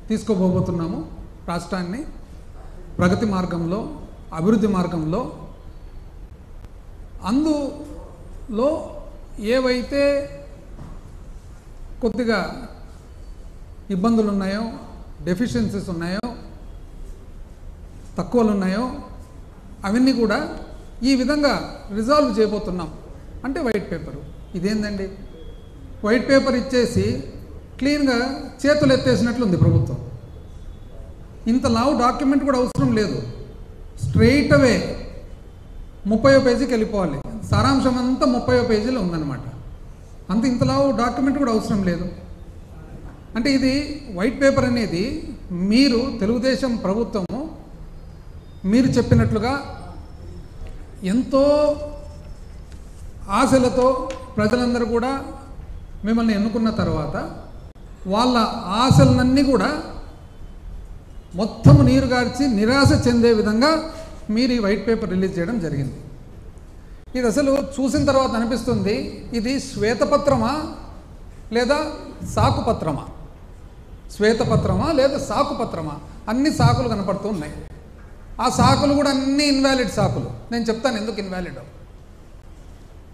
తీసుకోబోతున్నాము రాష్ట్రాన్ని ప్రగతి మార్గంలో, అభివృద్ధి మార్గంలో. అందులో ఏవైతే కొద్దిగా ఇబ్బందులు ఉన్నాయో, డెఫిషియన్సీస్ ఉన్నాయో, తక్కువలు ఉన్నాయో అవన్నీ కూడా ఈ విధంగా రిజాల్వ్ చేయబోతున్నాం. అంటే వైట్ పేపరు ఇదేందండి, వైట్ పేపర్ ఇచ్చేసి క్లీన్గా చేతులు ఎత్తేసినట్లుంది ప్రభుత్వం. ఇంత లావు డాక్యుమెంట్ కూడా అవసరం లేదు, స్ట్రెయిట్ అవే 30వ పేజీకి వెళ్ళిపోవాలి. సారాంశం అంతా 30వ పేజీలో ఉందన్నమాట. అంత ఇంత లావు డాక్యుమెంట్ కూడా అవసరం లేదు. అంటే ఇది వైట్ పేపర్ అనేది మీరు తెలుగుదేశం ప్రభుత్వము మీరు చెప్పినట్లుగా ఎంతో ఆశలతో ప్రజలందరూ కూడా మిమ్మల్ని ఎన్నుకున్న తర్వాత వాళ్ళ ఆశలన్నీ కూడా మొత్తం నీరుగార్చి నిరాశ చెందే విధంగా మీరు ఈ వైట్ పేపర్ రిలీజ్ చేయడం జరిగింది. ఇది అసలు చూసిన తర్వాత అనిపిస్తుంది, ఇది శ్వేతపత్రమా లేదా సాకుపత్రమా? శ్వేతపత్రమా లేదా సాకుపత్రమా? అన్ని సాకులు కనపడుతూ ఉన్నాయి. ఆ సాకులు కూడా అన్ని ఇన్వాలిడ్ సాకులు. నేను చెప్తాను ఎందుకు ఇన్వాలిడ్.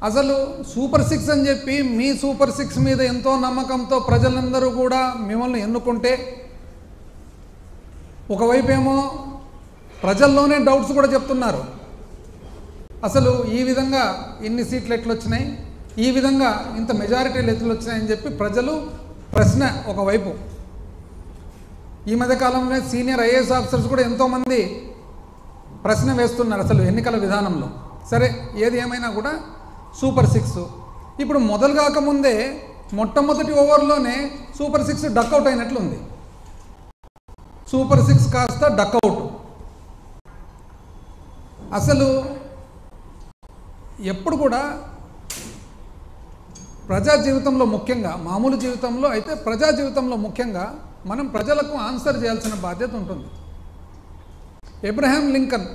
అసలు సూపర్ 6 అని చెప్పి మీ సూపర్ 6 మీద ఎంతో నమ్మకంతో ప్రజలందరూ కూడా మిమ్మల్ని ఎన్నుకుంటే, ఒకవైపేమో ప్రజల్లోనే డౌట్స్ కూడా చెప్తున్నారు. అసలు ఈ విధంగా ఇన్ని సీట్లు ఎట్లొచ్చినాయి, ఈ విధంగా ఇంత మెజారిటీలు ఎట్లొచ్చినాయని చెప్పి ప్రజలు ప్రశ్న ఒకవైపు. ఈ మధ్యకాలంలో సీనియర్ ఐఏఎస్ ఆఫీసర్స్ కూడా ఎంతోమంది ప్రశ్న వేస్తున్నారు అసలు ఎన్నికల విధానంలో. సరే, ఏది ఏమైనా కూడా సూపర్ 6 ఇప్పుడు మొదలు కాకముందే మొట్టమొదటి ఓవర్లోనే సూపర్ 6 డక్అవుట్ అయినట్లుంది. సూపర్ 6 కాస్త డక్అవుట్. అసలు ఎప్పుడు కూడా ప్రజా జీవితంలో ముఖ్యంగా, మామూలు జీవితంలో అయితే ప్రజా జీవితంలో ముఖ్యంగా మనం ప్రజలకు ఆన్సర్ చేయాల్సిన బాధ్యత ఉంటుంది. అబ్రహాం లింకన్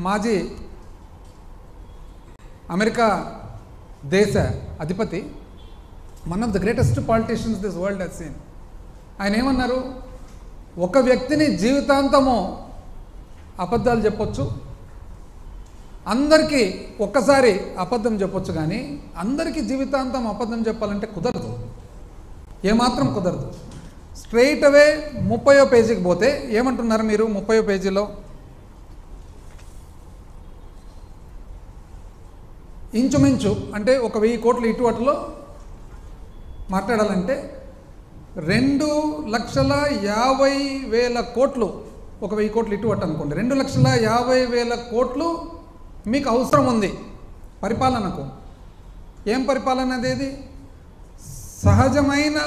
మాజీ అమెరికా దేశ అధిపతి, one of the greatest politicians this world has scene. ఆయన ఏమన్నారు, ఒక వ్యక్తిని జీవితాంతము అబద్ధాలు చెప్పొచ్చు, అందరికీ ఒక్కసారి అబద్ధం చెప్పొచ్చు, కానీ అందరికీ జీవితాంతం అబద్ధం చెప్పాలంటే కుదరదు, ఏమాత్రం కుదరదు. స్ట్రెయిట్ అవే 30వ పేజీకి పోతే ఏమంటున్నారు మీరు? 30వ పేజీలో ఇంచుమించు అంటే 1,000 కోట్లు ఇటు అటులో మాట్లాడాలంటే 2,50,000 కోట్లు, 1,000 కోట్లు ఇటు అటు అనుకోండి, 2,50,000 కోట్లు మీకు అవసరం ఉంది పరిపాలనకు. ఏం పరిపాలన అదేది? సహజమైన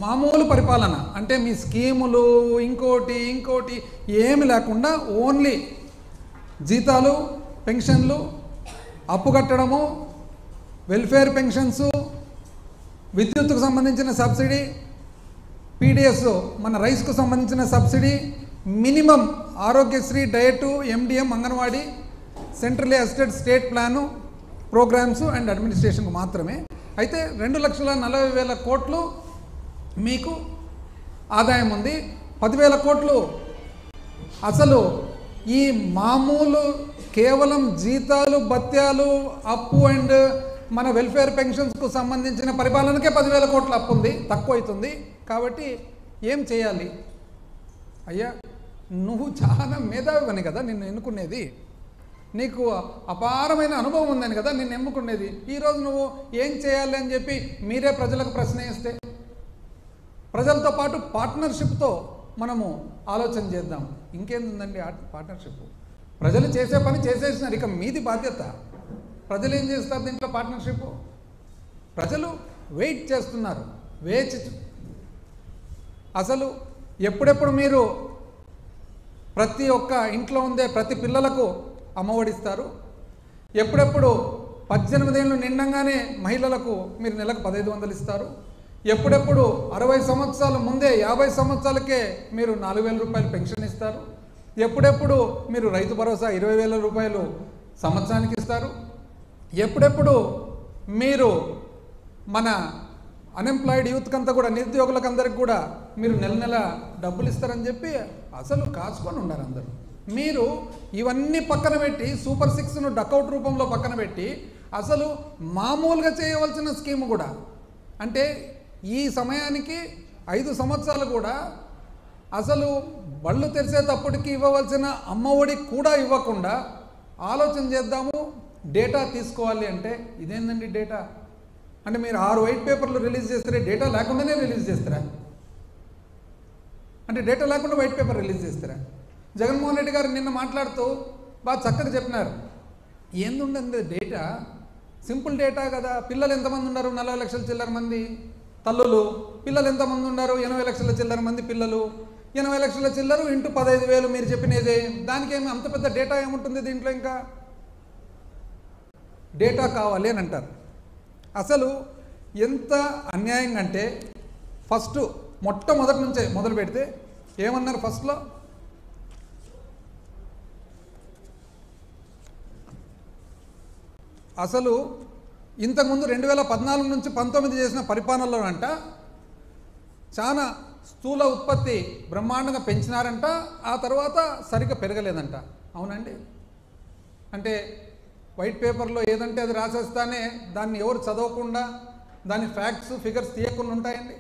మామూలు పరిపాలన. అంటే మీ స్కీములు ఇంకోటి ఏమి లేకుండా ఓన్లీ జీతాలు, పెన్షన్లు, అప్పు కట్టడము, వెల్ఫేర్ పెన్షన్స్, విద్యుత్తుకు సంబంధించిన సబ్సిడీ, పీడిఎస్ మన రైస్కు సంబంధించిన subsidy, minimum Aarogyasri, diet, MDM, Anganwadi, centrally assisted state plan, programs and అడ్మినిస్ట్రేషన్కు మాత్రమే. అయితే 2,40,000 కోట్లు మీకు ఆదాయం ఉంది. 10,000 కోట్లు అసలు ఈ మామూలు కేవలం జీతాలు, భత్యాలు, అప్పు అండ్ మన వెల్ఫేర్ పెన్షన్స్కు సంబంధించిన పరిపాలనకే 10,000 కోట్ల అప్పు ఉంది, తక్కువ అవుతుంది. కాబట్టి ఏం చేయాలి? అయ్యా, నువ్వు చాలా మేధావివని కదా నిన్ను ఎన్నుకునేది, నీకు అపారమైన అనుభవం ఉందని కదా నిన్ను ఎన్నుకునేది. ఈరోజు నువ్వు ఏం చేయాలి అని చెప్పి మీరే ప్రజలకు ప్రశ్న వేస్తే, ప్రజలతో పాటు పార్ట్నర్షిప్తో మనము ఆలోచన చేద్దాం. ఇంకేందండి పార్ట్నర్షిప్? ప్రజలు చేసే పని చేసేసినారు, ఇక మీది బాధ్యత. ప్రజలు ఏం చేస్తారు దీంట్లో? పార్ట్నర్షిప్. ప్రజలు వెయిట్ చేస్తున్నారు, వేచి అసలు ఎప్పుడెప్పుడు మీరు ప్రతి ఒక్క ఇంట్లో ఉండే ప్రతి పిల్లలకు అమ్మఒడిస్తారు, ఎప్పుడెప్పుడు 18 ఏళ్ళు నిండంగానే మహిళలకు మీరు నెలకు 1,500 ఇస్తారు, ఎప్పుడెప్పుడు 60 సంవత్సరాల ముందే 50 సంవత్సరాలకే మీరు 4,000 రూపాయలు పెన్షన్ ఇస్తారు, ఎప్పుడెప్పుడు మీరు రైతు భరోసా 20,000 రూపాయలు సంవత్సరానికి ఇస్తారు, ఎప్పుడెప్పుడు మీరు మన అన్ఎంప్లాయిడ్ యూత్కి అంతా కూడా, నిరుద్యోగులకు అందరికి కూడా మీరు నెల నెల డబ్బులు ఇస్తారని చెప్పి అసలు కాచుకొని ఉన్నారు అందరూ. మీరు ఇవన్నీ పక్కన పెట్టి సూపర్ 6ను డకౌట్ రూపంలో పక్కన పెట్టి అసలు మామూలుగా చేయవలసిన స్కీమ్ కూడా, అంటే ఈ సమయానికి 5 సంవత్సరాలు కూడా అసలు బళ్ళు తెరిచేటప్పటికి ఇవ్వవలసిన అమ్మఒడికి కూడా ఇవ్వకుండా ఆలోచన చేద్దాము డేటా తీసుకోవాలి అంటే ఇదేందండి డేటా? అంటే మీరు 6 వైట్ పేపర్లు రిలీజ్ చేస్తారే, డేటా లేకుండానే రిలీజ్ చేస్తారా? అంటే డేటా లేకుండా వైట్ పేపర్ రిలీజ్ చేస్తారా? జగన్మోహన్ రెడ్డి గారు నిన్న మాట్లాడుతూ బాగా చక్కగా చెప్పినారు. ఏందుండండి డేటా? సింపుల్ డేటా కదా. పిల్లలు ఎంతమంది ఉన్నారు? 40 లక్షల చిల్లర మంది తల్లులు. పిల్లలు ఎంతమంది ఉన్నారు? 80 లక్షల చిల్లర మంది పిల్లలు. 80 లక్షల చిల్లరు ఇంటూ 15,000 మీరు చెప్పినదే. దానికేమి అంత పెద్ద డేటా ఏముంటుంది దీంట్లో? ఇంకా డేటా కావాలి అని అంటారు. అసలు ఎంత అన్యాయంగా అంటే ఫస్ట్ మొట్టమొదటి నుంచే మొదలు పెడితే ఏమన్నారు ఫస్ట్లో? అసలు ఇంతకుముందు 2014 నుంచి 19 చేసిన పరిపాలనలో అంట చాలా స్థూల ఉత్పత్తి బ్రహ్మాండంగా పెంచినారంట, ఆ తర్వాత సరిగ్గా పెరగలేదంట. అవునండి? అంటే వైట్ పేపర్లో ఏదంటే అది రాసేస్తానే దాన్ని ఎవరు చదవకుండా దాని ఫ్యాక్ట్స్ ఫిగర్స్ తీయకుండా ఉంటాయండి.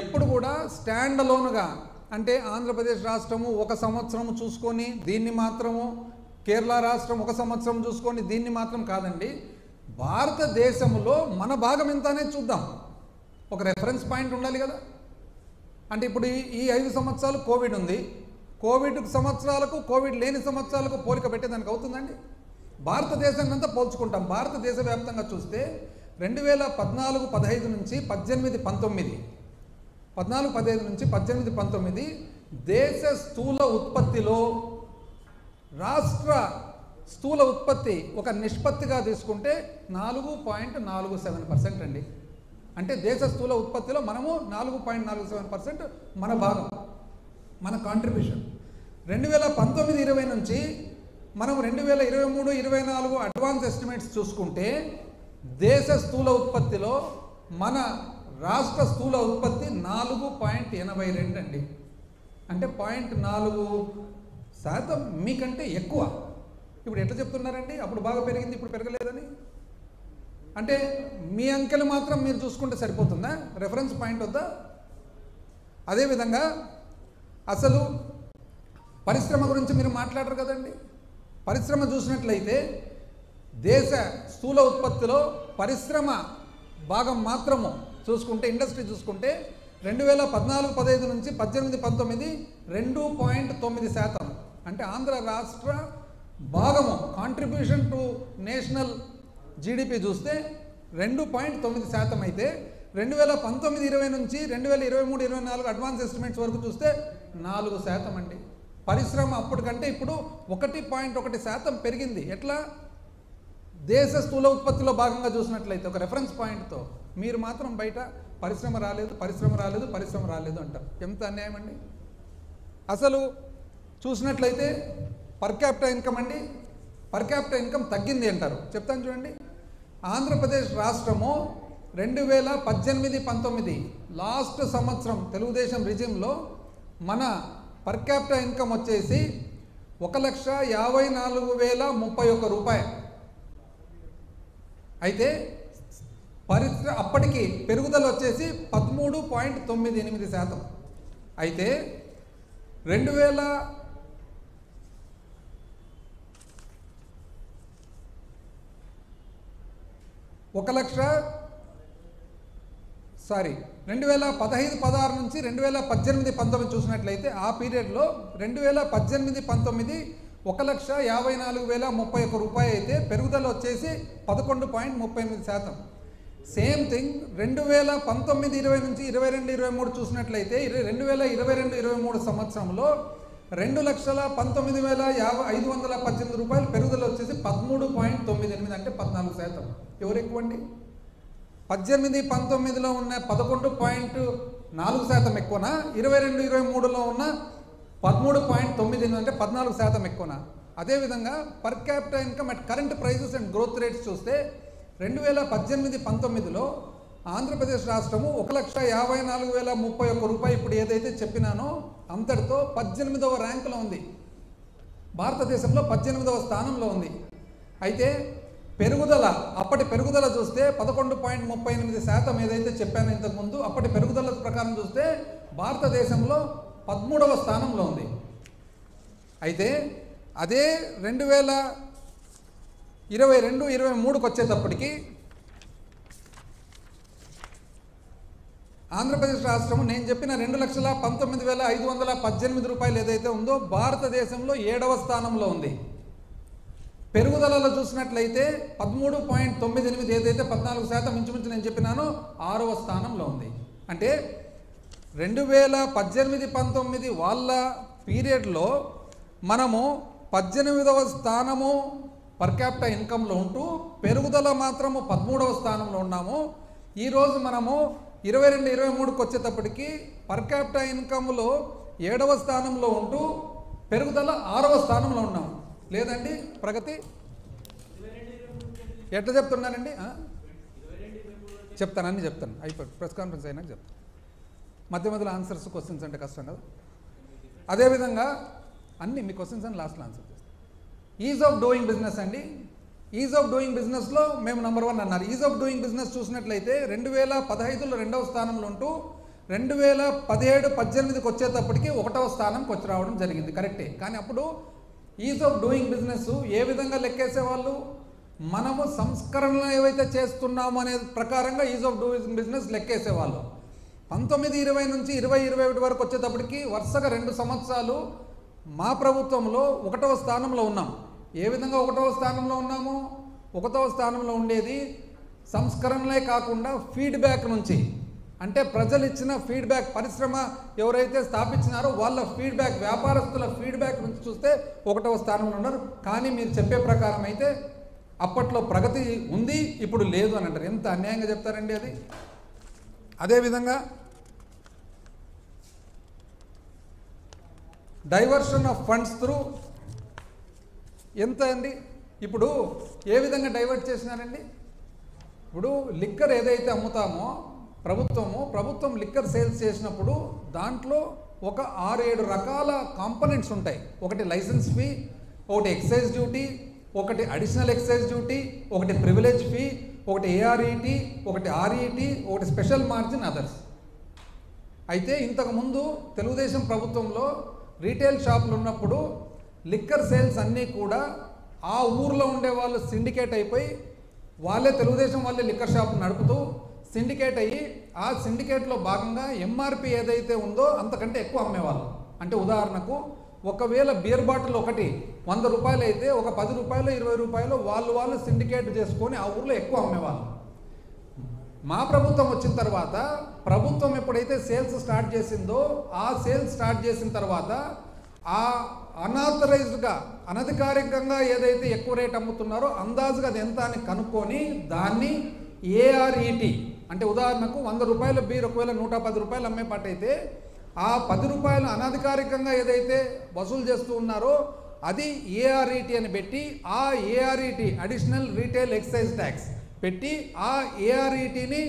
ఎప్పుడు కూడా స్టాండ్ అలోన్గా, అంటే ఆంధ్రప్రదేశ్ రాష్ట్రము 1 సంవత్సరం చూసుకొని దీన్ని మాత్రము, కేరళ రాష్ట్రం 1 సంవత్సరం చూసుకొని దీన్ని మాత్రం కాదండి, భారతదేశంలో మన భాగం ఎంత అనేది చూద్దాం. ఒక రెఫరెన్స్ పాయింట్ ఉండాలి కదా. అంటే ఇప్పుడు ఈ 5 సంవత్సరాలు కోవిడ్ ఉంది, కోవిడ్ సంవత్సరాలకు కోవిడ్ లేని సంవత్సరాలకు పోలిక పెట్టేదానికి అవుతుందండి? భారతదేశాన్ని అంతా పోల్చుకుంటాం. భారతదేశ వ్యాప్తంగా చూస్తే 2014-15 నుంచి 18-19, 14-15 నుంచి 18-19 దేశ స్థూల ఉత్పత్తిలో రాష్ట్ర స్థూల ఉత్పత్తి ఒక నిష్పత్తిగా తీసుకుంటే 4.47% అండి. అంటే దేశ స్థూల ఉత్పత్తిలో మనము 4.47% మన భాగం, మన కాంట్రిబ్యూషన్. 2019-20 నుంచి మనం 2023-24 అడ్వాన్స్ ఎస్టిమేట్స్ చూసుకుంటే దేశ స్థూల ఉత్పత్తిలో మన రాష్ట్ర స్థూల ఉత్పత్తి 4.82 అండి. అంటే 0.4% మీకంటే ఎక్కువ. ఇప్పుడు ఎట్లా చెప్తున్నారండి అప్పుడు బాగా పెరిగింది ఇప్పుడు పెరగలేదని? అంటే మీ అంకెలు మాత్రం మీరు చూసుకుంటే సరిపోతుందా? రెఫరెన్స్ పాయింట్ వద్దా? అదేవిధంగా అసలు పరిశ్రమ గురించి మీరు మాట్లాడరు కదండి. పరిశ్రమ చూసినట్లయితే దేశ స్థూల ఉత్పత్తిలో పరిశ్రమ భాగం మాత్రము చూసుకుంటే, ఇండస్ట్రీ చూసుకుంటే 2014-15 నుంచి 18-19 2.9%. అంటే ఆంధ్ర రాష్ట్ర భాగము కాంట్రిబ్యూషన్ టు నేషనల్ జీడిపి చూస్తే 2.9% అయితే 2019-20 నుంచి 2023-24 అడ్వాన్స్ ఎస్టిమేట్స్ వరకు చూస్తే 4% అండి. పరిశ్రమ అప్పటికంటే ఇప్పుడు 1.1% పెరిగింది. ఎట్లా? దేశ స్థూల ఉత్పత్తిలో భాగంగా చూసినట్లయితే ఒక రెఫరెన్స్ పాయింట్తో మీరు మాత్రం బయట పరిశ్రమ రాలేదు, పరిశ్రమ రాలేదు, పరిశ్రమ రాలేదు అంటారు. ఎంత అన్యాయం అండి. అసలు చూసినట్లయితే పర్ క్యాపిటల్ ఇన్కమ్ అండి, పర్ క్యాపిటల్ ఇన్కమ్ తగ్గింది అంటారు. చెప్తాను చూడండి. ఆంధ్రప్రదేశ్ రాష్ట్రము 2018-19 లాస్ట్ సంవత్సరం తెలుగుదేశం రిజిమ్లో మన పర్ క్యాపిటల్ ఇన్కమ్ వచ్చేసి 1,54,031 రూపాయలు అయితే అప్పటికి పెరుగుదల వచ్చేసి 13.98%. అయితే 2015-16 నుంచి 2018-19 చూసినట్లయితే ఆ పీరియడ్లో 2018-19 1,54,031 రూపాయలు అయితే పెరుగుదల వచ్చేసి 11.38%. సేమ్ థింగ్ 2019-20 నుంచి 22-23 చూసినట్లయితే 2022-23 సంవత్సరంలో 2,19,518 రూపాయలు పెరుగుదల వచ్చేసి 13.98, అంటే 14%. ఎవరు ఎక్కువ అండి? 18-19లో ఉన్న 11.4% ఎక్కువనా? 22-23లో ఉన్న 13.98 అంటే 14% ఎక్కువనా? అదేవిధంగా per capital income at current prices and growth rates చూస్తే 2018-19లో ఆంధ్రప్రదేశ్ రాష్ట్రము 1,54,031 రూపాయలు ఇప్పుడు ఏదైతే చెప్పినానో అంతటితో 18వ ర్యాంకులో ఉంది. భారతదేశంలో 18వ స్థానంలో ఉంది. అయితే పెరుగుదల, అప్పటి పెరుగుదల చూస్తే 11.38% ఏదైతే చెప్పానో ఇంతకుముందు, అప్పటి పెరుగుదల ప్రకారం చూస్తే భారతదేశంలో 13వ స్థానంలో ఉంది. అయితే అదే 2022-23కి వచ్చేటప్పటికి ఆంధ్రప్రదేశ్ రాష్ట్రము నేను చెప్పిన 2,19,518 రూపాయలు ఏదైతే ఉందో భారతదేశంలో 7వ స్థానంలో ఉంది. పెరుగుదలలో చూసినట్లయితే 13.98 ఏదైతే 14% ఇంచుమించు నేను చెప్పినానో 6వ స్థానంలో ఉంది. అంటే 2018-19 వాళ్ళ పీరియడ్లో మనము 18వ స్థానము పర్ క్యాపిటల్ ఇన్కంలో ఉంటూ పెరుగుదల మాత్రము 13వ స్థానంలో ఉన్నాము. ఈరోజు మనము 22-23కి వచ్చేటప్పటికి పర్ క్యాపిటల్ ఇన్కంలో 7వ స్థానంలో ఉంటూ పెరుగుదల 6వ స్థానంలో ఉన్నాము. లేదండి ప్రగతి ఎట్లా చెప్తున్నానండి? చెప్తాను, అన్నీ చెప్తాను. అయిపోయి ప్రెస్ కాన్ఫరెన్స్ అయినాక చెప్తాను. మధ్యలో ఆన్సర్స్ క్వశ్చన్స్ అంటే కష్టం కదా. అదేవిధంగా అన్నీ మీ క్వశ్చన్స్ అని లాస్ట్లో ఆన్సర్ చేస్తాను. ఈజ్ ఆఫ్ డూయింగ్ బిజినెస్ అండి. ఈజ్ ఆఫ్ డూయింగ్ బిజినెస్లో మేము నంబర్ 1 అన్నారు. ఈజ్ ఆఫ్ డూయింగ్ బిజినెస్ చూసినట్లయితే 2015లో 2వ స్థానంలో ఉంటూ 2017-18కి వచ్చేటప్పటికి 1వ స్థానంకి వచ్చి రావడం జరిగింది. కరెక్టే. కానీ అప్పుడు ఈజ్ ఆఫ్ డూయింగ్ బిజినెస్ ఏ విధంగా లెక్కేసేవాళ్ళు? మనము సంస్కరణలు ఏవైతే చేస్తున్నామో అనే ప్రకారంగా ఈజ్ ఆఫ్ డూయింగ్ బిజినెస్ లెక్కేసేవాళ్ళు. 19-20 నుంచి 20-21 వరకు వచ్చేటప్పటికి వరుసగా 2 సంవత్సరాలు మా ప్రభుత్వంలో 1వ స్థానంలో ఉన్నాం. ఏ విధంగా 1వ స్థానంలో ఉన్నాము? 1వ స్థానంలో ఉండేది సంస్కరణలే కాకుండా ఫీడ్బ్యాక్ నుంచి, అంటే ప్రజలు ఇచ్చిన ఫీడ్బ్యాక్, పరిశ్రమ ఎవరైతే స్థాపించినారో వాళ్ళ ఫీడ్బ్యాక్, వ్యాపారస్తుల ఫీడ్బ్యాక్ నుంచి చూస్తే 1వ స్థానంలో ఉన్నారు. కానీ మీరు చెప్పే ప్రకారం అయితే అప్పట్లో ప్రగతి ఉంది, ఇప్పుడు లేదు అని అంటారు. ఎంత అన్యాయంగా చెప్తారండి అది. అదేవిధంగా డైవర్షన్ ఆఫ్ ఫండ్స్ త్రూ ఎంత అండి? ఇప్పుడు ఏ విధంగా డైవర్ట్ చేసినారండి? ఇప్పుడు లిక్కర్ ఏదైతే అమ్ముతామో ప్రభుత్వం లిక్కర్ సేల్స్ చేసినప్పుడు దాంట్లో ఒక 6-7 రకాల కాంపోనెంట్స్ ఉంటాయి. ఒకటి లైసెన్స్ ఫీ, ఒకటి ఎక్సైజ్ డ్యూటీ, ఒకటి అడిషనల్ ఎక్సైజ్ డ్యూటీ, ఒకటి ప్రివిలేజ్ ఫీ, ఒకటి ఏఆర్ఈటీ, ఒకటి ఆర్ఈటీ, ఒకటి స్పెషల్ మార్జిన్, అదర్స్. అయితే ఇంతకుముందు తెలుగుదేశం ప్రభుత్వంలో రీటైల్ షాపులు ఉన్నప్పుడు లిక్కర్ సేల్స్ అన్నీ కూడా ఆ ఊర్లో ఉండే వాళ్ళు సిండికేట్ అయిపోయి వాళ్ళే తెలుగుదేశం వాళ్ళే లిక్కర్ షాప్ నడుపుతూ సిండికేట్ అయ్యి ఆ సిండికేట్లో భాగంగా ఎంఆర్పి ఏదైతే ఉందో అంతకంటే ఎక్కువ అమ్మేవాళ్ళు. అంటే ఉదాహరణకు ఒకవేళ బియర్ బాటిల్ ఒకటి 100 రూపాయలు అయితే ఒక 10 రూపాయలు 20 రూపాయలు వాళ్ళు సిండికేట్ చేసుకొని ఆ ఊర్లో ఎక్కువ అమ్మేవాళ్ళు. మా ప్రభుత్వం వచ్చిన తర్వాత ప్రభుత్వం ఎప్పుడైతే సేల్స్ స్టార్ట్ చేసిందో ఆ సేల్స్ స్టార్ట్ చేసిన తర్వాత ఆ అన్ఆథరైజ్డ్గా అనధికారికంగా ఏదైతే ఎక్కువ రేట్ అమ్ముతున్నారో అందాజుగా అది ఎంత అని కనుక్కొని దాన్ని ఏఆర్ఈటీ, అంటే ఉదాహరణకు 100 రూపాయల బీర్ ఒకవేళ 110 రూపాయలు అమ్మే పాటైతే ఆ 10 రూపాయలు అనధికారికంగా ఏదైతే వసూలు చేస్తూ ఉన్నారో అది ఏఆర్ఈటీ అని పెట్టి ఆ ఏఆర్ఈటీ అడిషనల్ రీటైల్ ఎక్సైజ్ ట్యాక్స్ పెట్టి ఆ ఏఆర్ఈటీని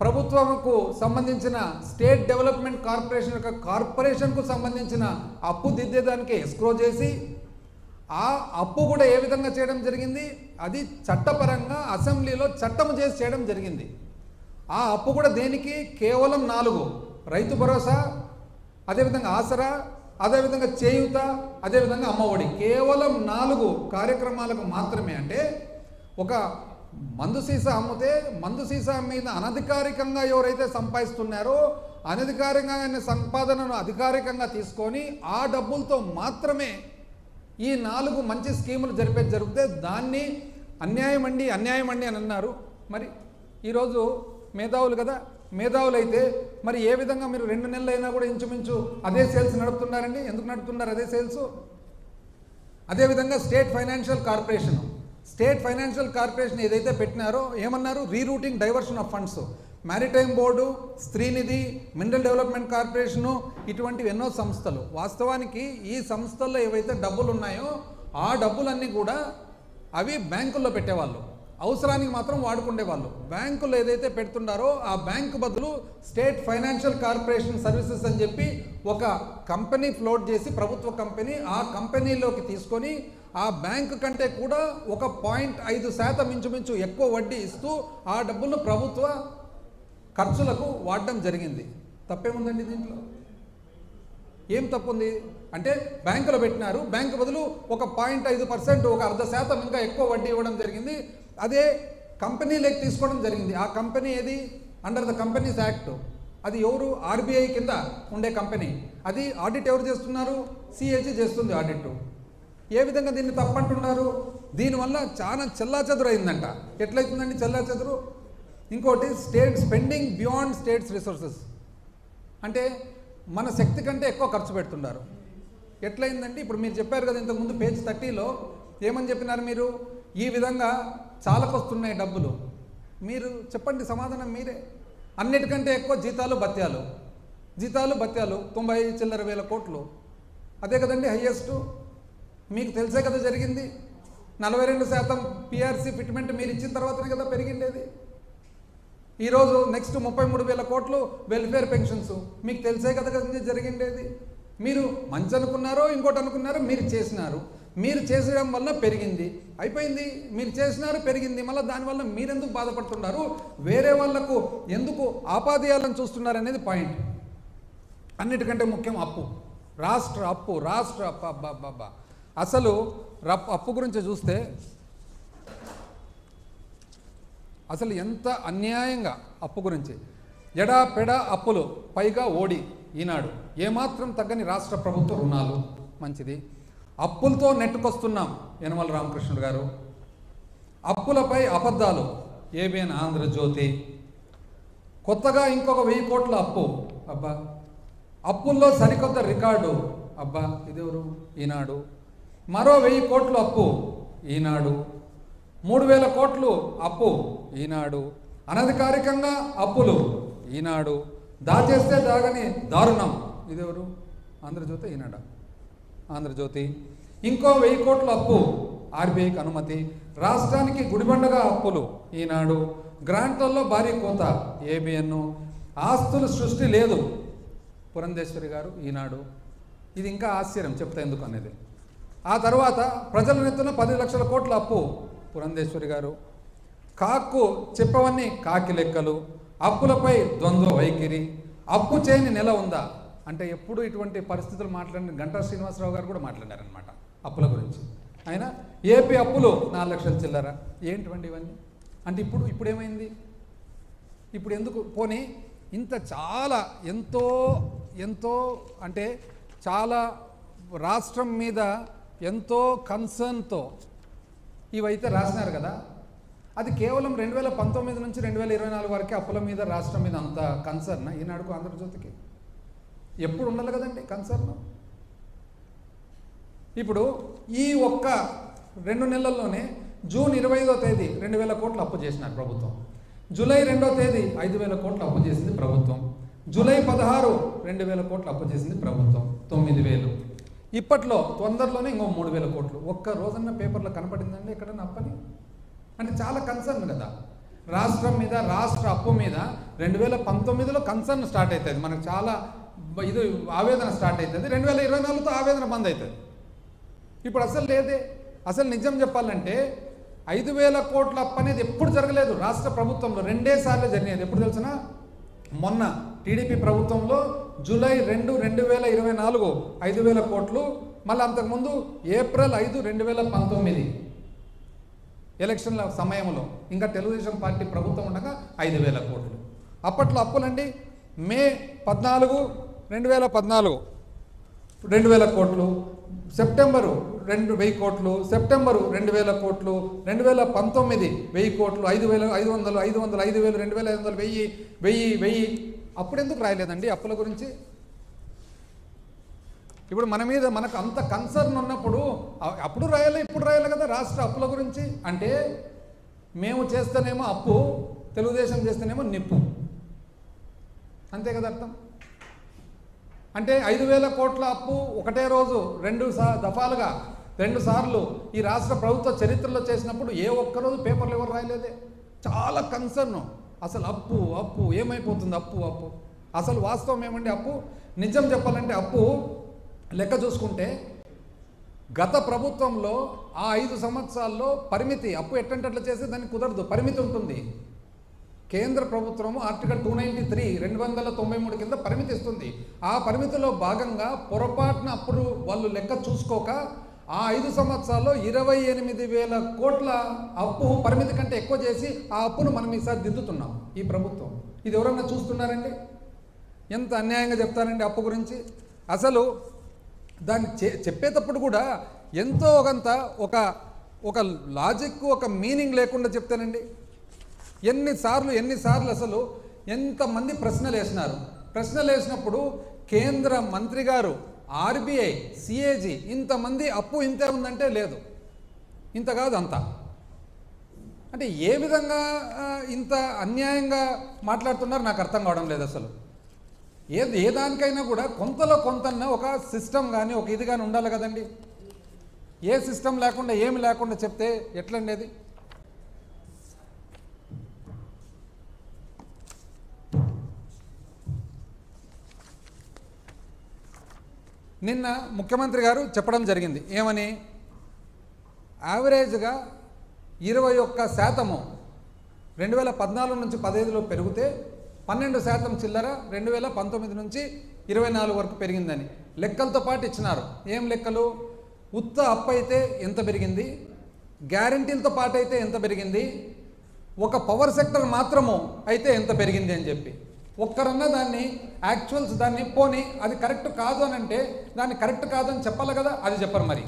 ప్రభుత్వంకు సంబంధించిన స్టేట్ డెవలప్మెంట్ కార్పొరేషన్కు సంబంధించిన అప్పు దిద్దేదానికి ఎస్క్రో చేసి ఆ అప్పు కూడా ఏ విధంగా చేయడం జరిగింది? అది చట్టపరంగా అసెంబ్లీలో చట్టం చేసి చేయడం జరిగింది. ఆ అప్పు కూడా దేనికి? కేవలం 4: రైతు భరోసా, అదేవిధంగా ఆసరా, అదేవిధంగా చేయూత, అదేవిధంగా అమ్మఒడి. కేవలం 4 కార్యక్రమాలకు మాత్రమే. అంటే ఒక మందు సీసా అమ్మితే మందు సీసా మీద అనధికారికంగా ఎవరైతే సంపాదిస్తున్నారో అనధికారికంగా సంపాదనను అధికారికంగా తీసుకొని ఆ డబ్బులతో మాత్రమే ఈ 4 మంచి స్కీములు జరిగితే దాన్ని అన్యాయం అండి అని అన్నారు. మరి ఈరోజు మేధావులు కదా, మేధావులు అయితే మరి ఏ విధంగా మీరు 2 నెలలు అయినా కూడా ఇంచుమించు అదే సేల్స్ నడుపుతున్నారండి? ఎందుకు నడుపుతున్నారు అదే సేల్స్? అదేవిధంగా స్టేట్ ఫైనాన్షియల్ కార్పొరేషన్ ఏదైతే పెట్టినారో ఏమన్నారు? Rerouting diversion of funds. Maritime board, Streenidhi, mineral development corporation, ఇటువంటివి ఎన్నో సంస్థలు. వాస్తవానికి ఈ సంస్థల్లో ఏవైతే డబ్బులు ఉన్నాయో ఆ డబ్బులన్నీ కూడా అవి బ్యాంకుల్లో పెట్టేవాళ్ళు. అవసరానికి మాత్రం వాడుకుండేవాళ్ళు. బ్యాంకులు ఏదైతే పెడుతున్నారో ఆ బ్యాంకు బదులు స్టేట్ ఫైనాన్షియల్ కార్పొరేషన్ సర్వీసెస్ అని చెప్పి ఒక కంపెనీ ఫ్లోట్ చేసి, ప్రభుత్వ కంపెనీ, ఆ కంపెనీలోకి తీసుకొని ఆ బ్యాంకు కంటే కూడా 1.5% ఇంచుమించు ఎక్కువ వడ్డీ ఇస్తూ ఆ డబ్బులను ప్రభుత్వ ఖర్చులకు వాడడం జరిగింది. తప్పేముందండి దీంట్లో? ఏం తప్పుంది అంటే బ్యాంకులో పెట్టినారు, బ్యాంకు బదులు 1.5%, 0.5% ఇంకా ఎక్కువ వడ్డీ ఇవ్వడం జరిగింది. అదే కంపెనీలోకి తీసుకోవడం జరిగింది. ఆ కంపెనీ ఏది? Under the companies act. అది ఎవరు? ఆర్బీఐ కింద ఉండే కంపెనీ. అది ఆడిట్ ఎవరు చేస్తున్నారు? సిఏజీ చేస్తుంది ఆడిట్. ఏ విధంగా దీన్ని తప్పంటున్నారు? దీనివల్ల చాలా చెల్లాచెదురు అయిందంట. ఎట్లయితుందండి చెల్లాచెదురు? ఇంకోటి, state spending beyond states resources, అంటే మన శక్తి కంటే ఎక్కువ ఖర్చు పెడుతున్నారు. ఎట్లయిందండి? ఇప్పుడు మీరు చెప్పారు కదా ఇంతకుముందు పేజ్ 30లో ఏమని చెప్పినారు మీరు? ఈ విధంగా చాలకొస్తున్నాయి డబ్బులు. మీరు చెప్పండి సమాధానం మీరే. అన్నిటికంటే ఎక్కువ జీతాలు భత్యాలు 90 చిల్లర వేల కోట్లు. అదే కదండి హయ్యెస్ట్. మీకు తెలిసే కదా జరిగింది. 42% పిఆర్సీ ఫిట్మెంట్ మీరు ఇచ్చిన తర్వాతనే కదా పెరిగిండేది. ఈరోజు నెక్స్ట్ 33,000 కోట్లు వెల్ఫేర్ పెన్షన్స్, మీకు తెలిసే కదా జరిగిండేది. మీరు మంచి అనుకున్నారో ఇంకోటి అనుకున్నారో, మీరు చేసినారు. మీరు చేసడం వల్ల పెరిగింది, అయిపోయింది. మీరు చేసినారు, పెరిగింది. మళ్ళీ దానివల్ల మీరెందుకు బాధపడుతున్నారు? వేరే వాళ్లకు ఎందుకు ఆపాదయాలను చూస్తున్నారు అనేది పాయింట్. అన్నిటికంటే ముఖ్యం అప్పు, రాష్ట్ర అప్పు. అబ్బా అసలు అప్పు గురించి చూస్తే అసలు ఎంత అన్యాయంగా అప్పు గురించి, ఎడాపెడా అప్పులు, పైగా ఓడి ఈనాడు, ఏమాత్రం తగ్గని రాష్ట్ర ప్రభుత్వ రుణాలు. మంచిది. అప్పులతో నెట్టుకొస్తున్నాం యనమల రామకృష్ణుడు గారు. అప్పులపై అబద్ధాలు, ఏబిఎన్ ఆంధ్రజ్యోతి. కొత్తగా ఇంకొక 1000 కోట్ల అప్పు, అబ్బా. అప్పుల్లో సరికొత్త రికార్డు, అబ్బా. ఇదెవరు? ఈనాడు. మరో 1000 కోట్ల అప్పు, ఈనాడు. 3,000 కోట్లు అప్పు, ఈనాడు. అనధికారికంగా అప్పులు, ఈనాడు. దాచేస్తే దాగని దారుణం, ఇదెవరు? ఆంధ్రజ్యోతి, ఈనాడు. ఆంధ్రజ్యోతి. ఇంకో 1000 కోట్ల అప్పు, ఆర్బీఐకి అనుమతి. రాష్ట్రానికి గుడిబండగా అప్పులు, ఈనాడు. గ్రాంట్లలో భారీ కోత, ఏబిఎన్. ఆస్తుల సృష్టి లేదు, పురంధేశ్వరి గారు, ఈనాడు. ఇది ఇంకా ఆశ్చర్యం, చెప్తా ఎందుకు అనేది. ఆ తర్వాత ప్రజల నెత్తున 10 లక్షల కోట్ల అప్పు, పురంధేశ్వరి గారు. కాక్కు చెప్పవన్నీ కాకి లెక్కలు, అప్పులపై ద్వంద్వ వైఖరి. అప్పు చేయని నెల ఉందా అంటే ఎప్పుడు ఇటువంటి పరిస్థితులు మాట్లాడిన గంటా శ్రీనివాసరావు గారు కూడా మాట్లాడారనమాట అప్పుల గురించి. ఆయన ఏపీ అప్పులు 4 లక్షల చిల్లర. ఏంటివండి ఇవన్నీ అంటే? ఇప్పుడు ఏమైంది? ఇప్పుడు ఎందుకు? పోనీ ఇంత చాలా ఎంతో అంటే చాలా రాష్ట్రం మీద ఎంతో కన్సర్న్తో ఇవైతే రాసినారు కదా, అది కేవలం 2019 నుంచి 2024 వరకే అప్పుల మీద, రాష్ట్రం మీద అంత కన్సర్న్ ఈనాడుకు, ఆంధ్రజ్యోతికి ఎప్పుడు ఉండాలి కదండి కన్సర్న్. ఇప్పుడు ఈ ఒక్క 2 నెలల్లోనే జూన్ 25వ తేదీ 2,000 కోట్లు అప్పు చేసినారు ప్రభుత్వం. జూలై 2వ తేదీ 5,000 కోట్లు అప్పు చేసింది ప్రభుత్వం. జూలై 16 2,000 కోట్లు అప్పు చేసింది ప్రభుత్వం. 9,000. ఇప్పట్లో తొందరలోనే ఇంకో 3,000 కోట్లు. ఒక్క రోజన్న పేపర్లో కనపడిందండి ఎక్కడన్నా అప్పని? అంటే చాలా కన్సర్న్ కదా రాష్ట్రం మీద, రాష్ట్ర అప్పు మీద. 2019లో కన్సర్న్ స్టార్ట్ అవుతుంది, మనకు చాలా ఇది ఆవేదన స్టార్ట్ అవుతుంది. 2024తో ఆవేదన బంద్ అవుతుంది. ఇప్పుడు అసలు లేదే. అసలు నిజం చెప్పాలంటే 5,000 కోట్ల అప్పు అనేది ఎప్పుడు జరగలేదు రాష్ట్ర ప్రభుత్వంలో. 2 సార్లు జరిగినది. ఎప్పుడు తెలిసినా మొన్న టీడీపీ ప్రభుత్వంలో జూలై 2, 2024 5,000 కోట్లు. మళ్ళీ అంతకుముందు ఏప్రిల్ 5, 2019 ఎలక్షన్ల సమయంలో ఇంకా తెలుగుదేశం పార్టీ ప్రభుత్వం ఉండగా 5,000 కోట్లు. అప్పట్లో అప్పులండి మే 14, 2014 2,000 కోట్లు. సెప్టెంబరు 2,000 కోట్లు. సెప్టెంబరు 2,000 కోట్లు. 2019 1,000 కోట్లు. 5,000, 500, 500, 5,000, 2,500, 1,000. అప్పుడు ఎందుకు రాయలేదండి అప్పుల గురించి? ఇప్పుడు మన మీద మనకు అంత కన్సర్న్ ఉన్నప్పుడు అప్పుడు రాయాలి, ఇప్పుడు రాయాలి కదా రాష్ట్ర అప్పుల గురించి. అంటే మేము చేస్తేనేమో అప్పు, తెలుగుదేశం చేస్తేనేమో నిప్పు, అంతే కదా అర్థం. అంటే 5,000 కోట్ల అప్పు ఒకటే రోజు 2 దఫాలుగా 2 సార్లు ఈ రాష్ట్ర ప్రభుత్వ చరిత్రలో చేసినప్పుడు ఏ ఒక్కరోజు పేపర్లు ఎవరు రాయలేదే. చాలా కన్సర్న్. అసలు అప్పు అప్పు ఏమైపోతుంది, అప్పు అప్పు. అసలు వాస్తవం ఏమండి, అప్పు నిజం చెప్పాలంటే అప్పు లెక్క చూసుకుంటే గత ప్రభుత్వంలో ఆ 5 సంవత్సరాల్లో పరిమితి, అప్పు ఎట్టంటే చేస్తే దానికి కుదరదు, పరిమితి ఉంటుంది. కేంద్ర ప్రభుత్వము ఆర్టికల్ 293 293 కింద పరిమితి ఇస్తుంది. ఆ పరిమితిలో భాగంగా పొరపాటున అప్పుడు వాళ్ళు లెక్క చూసుకోక ఆ 5 సంవత్సరాల్లో 28,000 కోట్ల అప్పు పరిమితి కంటే ఎక్కువ చేసి ఆ అప్పును మనం ఈసారి దిద్దుతున్నాం ఈ ప్రభుత్వం. ఇది ఎవరన్నా చూస్తున్నారండి? ఎంత అన్యాయంగా చెప్తారండి అప్పు గురించి. అసలు దాన్ని చెప్పేటప్పుడు కూడా ఎంతో కొంత ఒక లాజిక్, ఒక మీనింగ్ లేకుండా చెప్తానండి. ఎన్నిసార్లు అసలు ఎంతమంది ప్రశ్నలు వేసినారు. ప్రశ్నలు వేసినప్పుడు కేంద్ర మంత్రి గారు, ఆర్బీఐ, సిఏజీ ఇంతమంది అప్పు ఇంతే ఉందంటే లేదు, ఇంత కాదు అంత. అంటే ఏ విధంగా ఇంత అన్యాయంగా మాట్లాడుతున్నారు నాకు అర్థం కావడం లేదు. అసలు ఏ దానికైనా కూడా కొంతలో కొంతన్న ఒక సిస్టమ్ కానీ ఒక ఇది కానీ ఉండాలి కదండి. ఏ సిస్టమ్ లేకుండా ఏమి లేకుండా చెప్తే ఎట్లండి అది? నిన్న ముఖ్యమంత్రి గారు చెప్పడం జరిగింది ఏమని, యావరేజ్గా 21% 2014 నుంచి 15లో పెరిగితే 12% చిల్లర 2019 నుంచి 24 వరకు పెరిగిందని లెక్కలతో పాటు ఇచ్చినారు. ఏం లెక్కలు? ఉత్త అప్పు అయితే ఎంత పెరిగింది, గ్యారంటీలతో పాటు అయితే ఎంత పెరిగింది, ఒక పవర్ సెక్టర్ మాత్రము అయితే ఎంత పెరిగింది అని చెప్పి. ఒక్కరన్నా దాన్ని యాక్చువల్స్ దాన్ని పోని అది కరెక్ట్ కాదు అని అంటే దాన్ని కరెక్ట్ కాదు అని చెప్పాలి కదా, అది చెప్పరు. మరి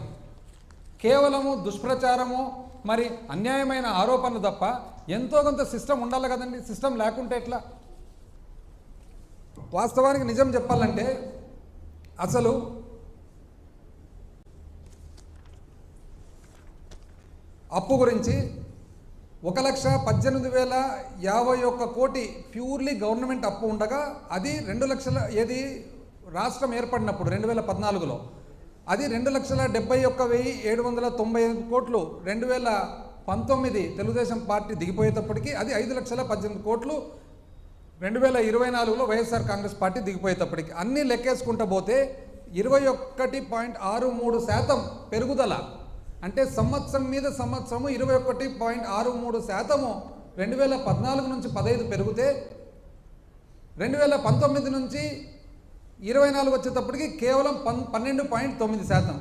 కేవలము దుష్ప్రచారము, మరి అన్యాయమైన ఆరోపణలు తప్ప ఎంతో కొంత సిస్టమ్ ఉండాలి కదండి. సిస్టమ్ లేకుంటే ఎట్లా? వాస్తవానికి నిజం చెప్పాలంటే అసలు అప్పు గురించి 1,18,051 కోటి ప్యూర్లీ గవర్నమెంట్ అప్పు ఉండగా అది 2 లక్షల ఏది రాష్ట్రం ఏర్పడినప్పుడు 2014లో అది 2,71,795 కోట్లు. 2019 తెలుగుదేశం పార్టీ దిగిపోయేటప్పటికి అది 5,18,000 కోట్లు. 2024లో వైఎస్ఆర్ కాంగ్రెస్ పార్టీ దిగిపోయేటప్పటికి అన్నీ లెక్కేసుకుంటూ పోతే 21.63% పెరుగుదల. అంటే సంవత్సరం మీద సంవత్సరము 21.63% 2014 నుంచి 15 పెరిగితే 2019 నుంచి 24 వచ్చేటప్పటికి కేవలం 12.9%.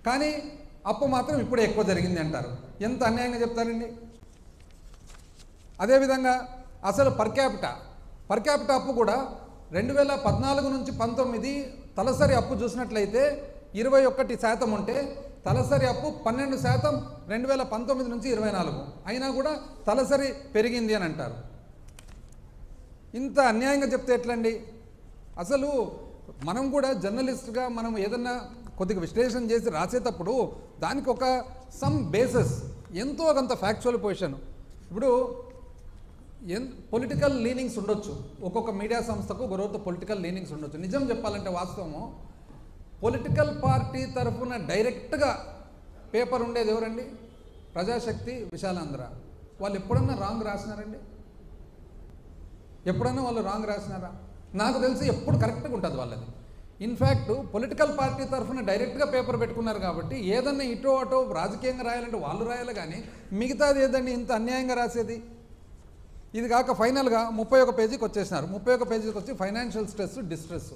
కానీ అప్పు మాత్రం ఇప్పుడే ఎక్కువ జరిగింది అంటారు. ఎంత అన్యాయంగా చెప్తారండి. అదేవిధంగా అసలు పర్ క్యాపిటా అప్పు కూడా 2014 నుంచి 19 తలసరి అప్పు చూసినట్లయితే 21% ఉంటే తలసరి అప్పు 12% 2019 నుంచి 24 అయినా కూడా తలసరి పెరిగింది అని అంటారు. ఇంత అన్యాయంగా చెప్తే ఎట్లండి? అసలు మనం కూడా జర్నలిస్ట్గా మనం ఏదన్నా కొద్దిగా విశ్లేషణ చేసి రాసేటప్పుడు దానికి ఒక సమ్ బేసెస్, ఎంతో కొంత ఫ్యాక్చువల్ పొజిషన్. ఇప్పుడు పొలిటికల్ లీనింగ్స్ ఉండొచ్చు, ఒక్కొక్క మీడియా సంస్థకు ఒకరోజు పొలిటికల్ లీనింగ్స్ ఉండొచ్చు. నిజం చెప్పాలంటే వాస్తవము పొలిటికల్ పార్టీ తరఫున డైరెక్ట్గా పేపర్ ఉండేది ఎవరండి? ప్రజాశక్తి, విశాలాంధ్ర. వాళ్ళు ఎప్పుడన్నా రాంగ్ రాసినారండి? ఎప్పుడన్నా వాళ్ళు రాంగ్ రాసినారా? నాకు తెలిసి ఎప్పుడు కరెక్ట్గా ఉంటుంది వాళ్ళది. ఇన్ఫ్యాక్ట్ పొలిటికల్ పార్టీ తరఫున డైరెక్ట్గా పేపర్ పెట్టుకున్నారు కాబట్టి ఏదన్నా ఇటో అటో రాజకీయంగా రాయాలంటే వాళ్ళు రాయాలి, కానీ మిగతాది ఏదండి ఇంత అన్యాయంగా రాసేది? ఇది కాక ఫైనల్గా 31 పేజీకి వచ్చేసినారు. 31 పేజీకి వచ్చి ఫైనాన్షియల్ స్ట్రెస్, డిస్ట్రెస్.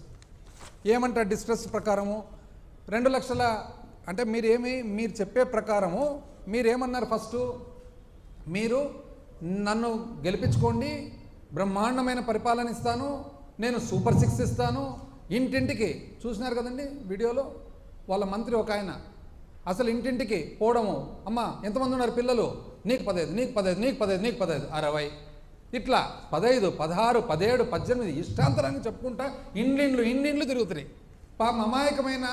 ఏమంటారు డిస్ట్రెస్ ప్రకారము? 2 లక్షల అంటే మీరు చెప్పే ప్రకారము మీరేమన్నారు? ఫస్ట్ మీరు నన్ను గెలిపించుకోండి, బ్రహ్మాండమైన పరిపాలన ఇస్తాను, నేను సూపర్ 6 ఇస్తాను, ఇంటింటికి. చూసినారు కదండి వీడియోలో వాళ్ళ మంత్రి ఒక ఆయన అసలు ఇంటింటికి పోవడము, అమ్మ ఎంతమంది ఉన్నారు పిల్లలు, నీకు 15, నీకు 15, నీకు 15, నీకు 15, 60 ఇట్లా 15, 16, 17, 18 ఇష్టాంతరాన్ని చెప్పుకుంటా ఇండ్లు తిరుగుతున్నాయి. పాపం అమాయకమైన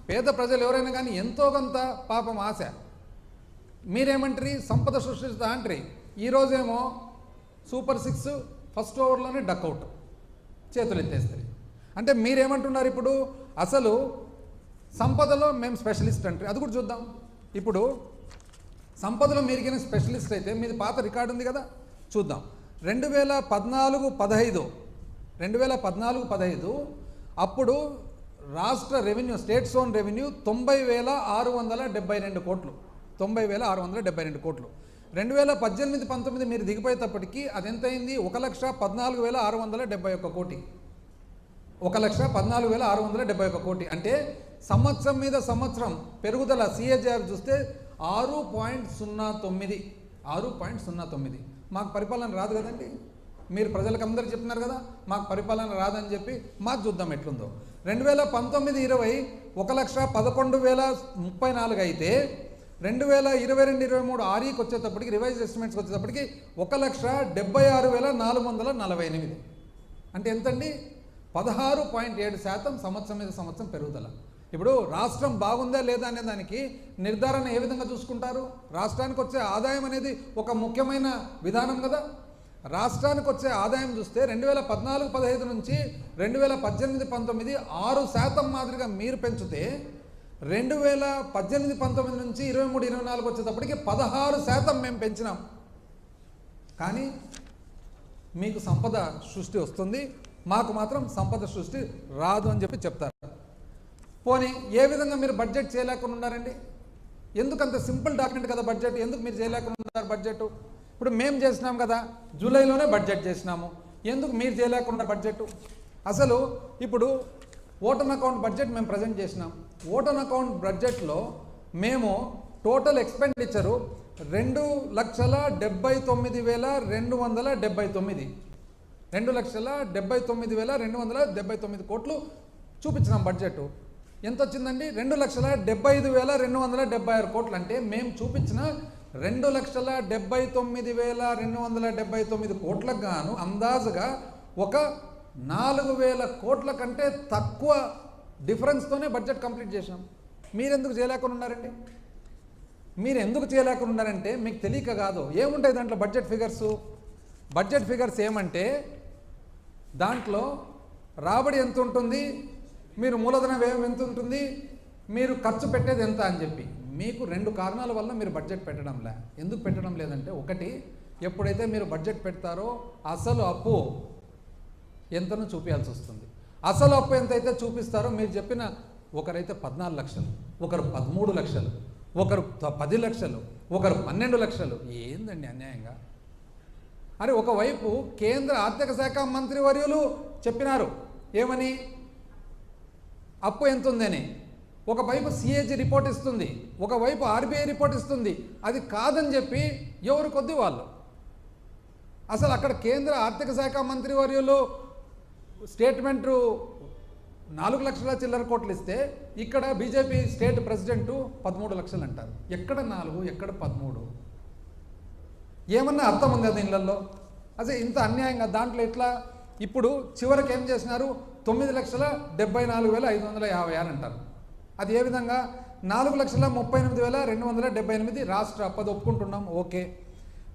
పేద ప్రజలు ఎవరైనా కానీ ఎంతో కొంత పాపం ఆశ. మీరేమంటారు? సంపద సృష్టిస్తా అంటారు. ఈరోజేమో సూపర్ 6 ఫస్ట్ ఓవర్లోనే డక్అవుట్, చేతులు ఎత్తేస్తారు. అంటే మీరేమంటున్నారు ఇప్పుడు? అసలు సంపదలో మేము స్పెషలిస్ట్ అంటే అది కూడా చూద్దాం. ఇప్పుడు సంపదలో మీరిగిన స్పెషలిస్ట్ అయితే మీది పాత రికార్డు ఉంది కదా, చూద్దాం. 2014-15 అప్పుడు రాష్ట్ర రెవెన్యూ, స్టేట్స్ ఓన్ రెవెన్యూ 90,672 కోట్లు. 90,672 కోట్లు. 2018-19 మీరు దిగిపోయేటప్పటికీ అది ఎంత అయింది? 1,14,671 కోటి. 1,14,671 కోటి. అంటే సంవత్సరం మీద సంవత్సరం పెరుగుదల CAGR చూస్తే 6.09. మాకు పరిపాలన రాదు కదండి. మీరు ప్రజలకు అందరూ చెప్తున్నారు కదా మాకు పరిపాలన రాదని చెప్పి. మాకు చూద్దాం ఎట్లుందో. 2019-20 1,11,034 అయితే 2022-23 REకి వచ్చేటప్పటికి, రివైజ్ ఎస్టిమేట్స్కి వచ్చేటప్పటికి 1,76,448. అంటే ఎంతండి? 16.7% సంవత్సరం మీద సంవత్సరం పెరుగుదల. ఇప్పుడు రాష్ట్రం బాగుందా లేదా అనే దానికి నిర్ధారణ ఏ విధంగా చూసుకుంటారు? రాష్ట్రానికి వచ్చే ఆదాయం అనేది ఒక ముఖ్యమైన విధానం కదా. రాష్ట్రానికి వచ్చే ఆదాయం చూస్తే 2014-15 నుంచి 2018-19 6% మాదిరిగా మీరు పెంచితే 2018-19 నుంచి 23-24 వచ్చేటప్పటికి 16% మేము పెంచినాం. కానీ మీకు సంపద సృష్టి వస్తుంది, మాకు మాత్రం సంపద సృష్టి రాదు అని చెప్పి చెప్తారు. పోనీ ఏ విధంగా మీరు బడ్జెట్ చేయలేకుండా ఉన్నారండి? ఎందుకు అంత సింపుల్ డాక్యుమెంట్ కదా బడ్జెట్, ఎందుకు మీరు చేయలేకుండా ఉన్నారు బడ్జెట్? ఇప్పుడు మేము చేసినాం కదా, జూలైలోనే బడ్జెట్ చేసినాము, ఎందుకు మీరు చేయలేకుండా బడ్జెట్? అసలు ఇప్పుడు ఓటన్ అకౌంట్ బడ్జెట్ మేము ప్రజెంట్ చేసినాం. ఓటన్ అకౌంట్ బడ్జెట్లో మేము టోటల్ ఎక్స్పెండిచరు 2,79,279 2,79,279 కోట్లు చూపించినాం బడ్జెట్. ఎంత వచ్చిందండి? 2,75,276 కోట్లు. అంటే మేము చూపించిన 2,79,279 కోట్లకు గాను అందాజుగా ఒక 4,000 కోట్ల కంటే తక్కువ డిఫరెన్స్తోనే బడ్జెట్ కంప్లీట్ చేసినాం. మీరెందుకు చేయలేకుండా ఉన్నారండి? మీరు ఎందుకు చేయలేకుండా ఉన్నారంటే మీకు తెలియక కాదు. ఏముంటాయి దాంట్లో బడ్జెట్ ఫిగర్స్ ఏమంటే దాంట్లో రాబడి ఎంత ఉంటుంది, మీరు మూలధన వ్యయం ఎంత ఉంటుంది, మీరు ఖర్చు పెట్టేది ఎంత అని చెప్పి. మీకు 2 కారణాల వల్ల మీరు బడ్జెట్ పెట్టడంలే. ఎందుకు పెట్టడం లేదంటే, ఒకటి, ఎప్పుడైతే మీరు బడ్జెట్ పెడతారో అసలు అప్పు ఎంతను చూపించాల్సి వస్తుంది. అసలు అప్పు ఎంతైతే చూపిస్తారో మీరు చెప్పిన, ఒకరైతే 14 లక్షలు, ఒకరు 13 లక్షలు, ఒకరు 10 లక్షలు, ఒకరు 12 లక్షలు. ఏందండి అన్యాయంగా? అరే ఒకవైపు కేంద్ర ఆర్థిక శాఖ మంత్రి వర్యులు చెప్పినారు ఏమని, అప్పు ఎంత ఉందని. ఒకవైపు CAG రిపోర్ట్ ఇస్తుంది, ఒకవైపు RBI రిపోర్ట్ ఇస్తుంది. అది కాదని చెప్పి ఎవరు కొద్ది వాళ్ళు. అసలు అక్కడ కేంద్ర ఆర్థిక శాఖ మంత్రి వర్యులు స్టేట్మెంటు 4 లక్షల చిల్లర కోట్లు ఇస్తే ఇక్కడ బీజేపీ స్టేట్ ప్రెసిడెంటు 13 లక్షలు అంటారు. ఎక్కడ 4, ఎక్కడ 13? ఏమన్నా అర్థం ఉంది అది ఇళ్లలో? అసలు ఇంత అన్యాయంగా దాంట్లో ఎట్లా? ఇప్పుడు చివరికి ఏం చేసినారు? 9,74,556 అంటారు. అది ఏ విధంగా? 4,38,278 రాష్ట్ర అప్పది ఒప్పుకుంటున్నాం, okay.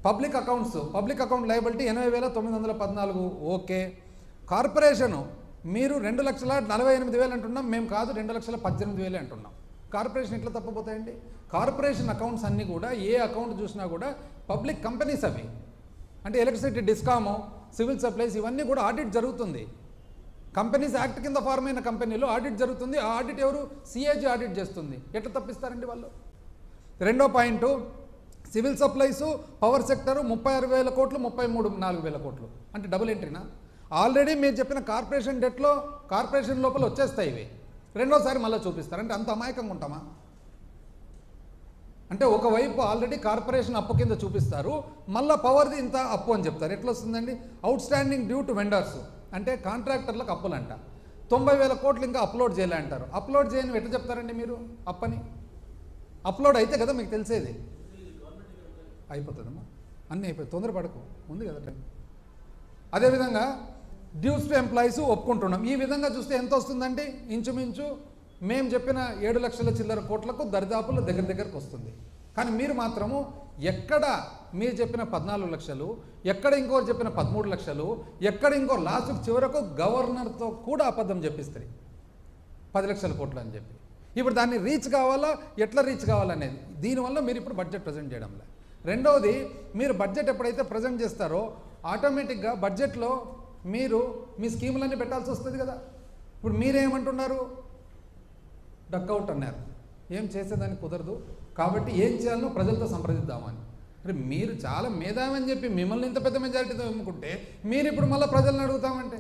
Public account liability 80,914, okay. Corporation మీరు 2,48,000 అంటున్నాం, మేము కాదు 2,18,000 అంటున్నాం. కార్పొరేషన్ ఎట్లా తప్పపోతాయండి? కార్పొరేషన్ అకౌంట్స్ అన్నీ కూడా ఏ అకౌంట్ చూసినా కూడా పబ్లిక్ కంపెనీస్ అవి. అంటే ఎలక్ట్రిసిటీ డిస్కాము, సివిల్ సప్లైస్ ఇవన్నీ కూడా ఆడిట్ జరుగుతుంది. కంపెనీస్ యాక్ట్ కింద ఫార్మ్ అయిన కంపెనీలో ఆడిట్ జరుగుతుంది. ఆ ఆడిట్ ఎవరు? CAG ఆడిట్ చేస్తుంది. ఎట్లా తప్పిస్తారండి వాళ్ళు? రెండో పాయింట్, సివిల్ సప్లైసు, పవర్ సెక్టరు 36,000 కోట్లు, 33,400 కోట్లు. అంటే డబుల్ ఎంట్రీనా? ఆల్రెడీ మీరు చెప్పిన కార్పొరేషన్ డెట్లో కార్పొరేషన్ లోపల వచ్చేస్తాయి ఇవి. రెండోసారి మళ్ళీ చూపిస్తారు. అంటే అంత అమాయకంగా ఉంటామా? అంటే ఒకవైపు ఆల్రెడీ కార్పొరేషన్ అప్పు కింద చూపిస్తారు, మళ్ళీ పవర్ది ఇంత అప్పు అని చెప్తారు. ఎట్లా వస్తుందండి? Out standing due to vendors అంటే కాంట్రాక్టర్లకు అప్పులంట. 90,000 కోట్లు ఇంకా అప్లోడ్ చేయలే అంటారు. అప్లోడ్ చేయని ఎట్లా చెప్తారండి మీరు అప్పని? అప్లోడ్ అయితే కదా మీకు తెలిసేది. అయిపోతుందమ్మా, అన్నీ అయిపోయి, తొందరపడకు, ఉంది కదా టైం. అదేవిధంగా డ్యూస్ టు ఎంప్లాయీస్ ఒప్పుకుంటున్నాం. ఈ విధంగా చూస్తే ఎంత వస్తుందండి? ఇంచుమించు మేము చెప్పిన 7 లక్షల చిల్లర కోట్లకు దరిదాపుల దగ్గరకు వస్తుంది. కానీ మీరు మాత్రము ఎక్కడ మీరు చెప్పిన 14 లక్షలు, ఎక్కడ ఇంకోరు చెప్పిన 13 లక్షలు, ఎక్కడ ఇంకో లాస్ట్ చివరకు గవర్నర్తో కూడా అబద్ధం చెప్పిస్తారు 10 లక్షల కోట్లు అని చెప్పి. ఇప్పుడు దాన్ని రీచ్ కావాలా, ఎట్లా రీచ్ కావాలనేది. దీనివల్ల మీరు ఇప్పుడు బడ్జెట్ ప్రజెంట్ చేయడంలే. రెండవది, మీరు బడ్జెట్ ఎప్పుడైతే ప్రజెంట్ చేస్తారో ఆటోమేటిక్గా బడ్జెట్లో మీరు మీ స్కీములన్నీ పెట్టాల్సి వస్తుంది కదా. ఇప్పుడు మీరేమంటున్నారు, డక్అవుట్ అన్నారు, ఏం చేసేదానికి కుదరదు, కాబట్టి ఏం చేయాలో ప్రజలతో సంప్రదిద్దామని. అంటే మీరు చాలా మేధావని చెప్పి మిమ్మల్ని ఇంత పెద్ద మెజారిటీతో ఎన్నుకుంటే మీరు ఇప్పుడు మళ్ళీ ప్రజలను అడుగుతామంటే,